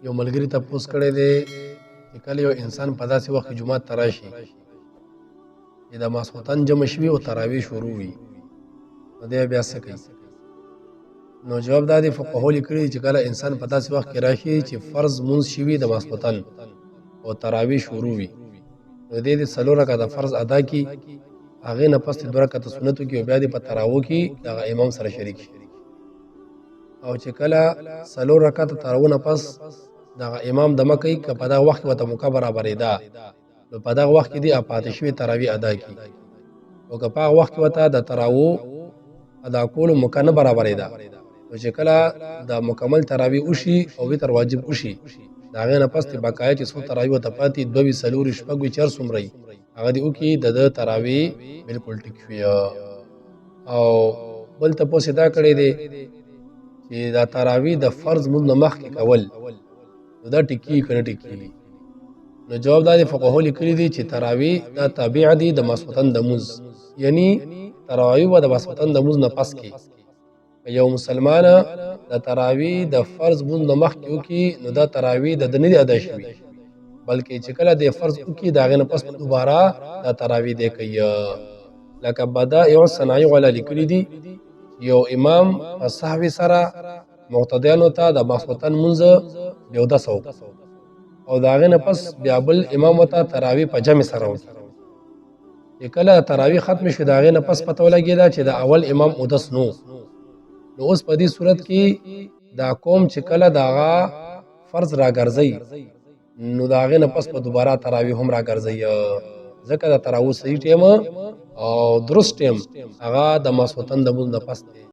یو ملګري تپوس کړی دی چې کله یو انسان په داسې وخت کې جومات ته راشي چې د ماسخوتن جمع شوي او تراویح شروع وي، نو دی بیا څه کوي؟ نو جواب دا دی، فقهاو لیکلي چې کله انسان په داسې وخت کې راشي چې فرض مونځ شوي د ماسخوتن او تراویح شروع وي، نو دی د 4 رکعته فرض ادا کړي، هغې نه پس 2 رکعته سنت وکړي او بیا دې په تراویح کې دغه امام سره شریک شي. او چې کله 4 رکعته تراویح نه پس دغه امام دمه کوي، که په دغه وخت کې ورته موقع برابرېده نو په دغه وخت کې دې پاتې شوي تراویح ادا کړي، او که په هغه وخت کې ورته د تراویح ادا کولو موقع نه برابرېده نو چې کله د مکمل تراویح وشي او وتر واجب وشي، د هغې نه پس دې بقایا چې څو تراویح ورته پاتې 2 وي 4 وي 6 وي 4 څومره وي هغه دې وکړي، د تراویح بلکل ټیک وي. او بل تپوس یې دا کړی دی چې دا تراویح د فرض مونځ نه مخکې کول نو دا ټیکي که نه ټیکېږي؟ نو جواب دا دی، فقهاو لیکلي دي چې تراویح دا تابع دي د ماسخوتن د مونځ، یعنی تراویح به د ماسخوتن د مونځ نه پس کې که یو مسلمان د تراویح د فرض مونځ نه مخکې وکړي نو دا تراویح د ده نه دي ادا شوي، بلکې چې کله د فرض وکړي د هغې نه پس دوباره دا تراویح دی کوي. لکه بدائع الصنایع والا لیکلي دي یو امام په سهوې سره مقتدیانو ته د ماسخوتن مونځ بیا اودس وکړي او د هغې نه پس بیا بل امام ورته تراویح په جمع سره وکړي، چې کله تراویح ختمې شوې د هغې نه پس پته ولګېده چې د اول امام اودس نو اوس په دې صورت کې دا قوم چې کله د هغه فرض راګرځوي نو د هغې نه پس په دوباره تراویح هم راګرځوي، ځکه د تراویح صحیح ټیم او درست ټیم هغه د ماسخوتن د مونځ نه پس دی.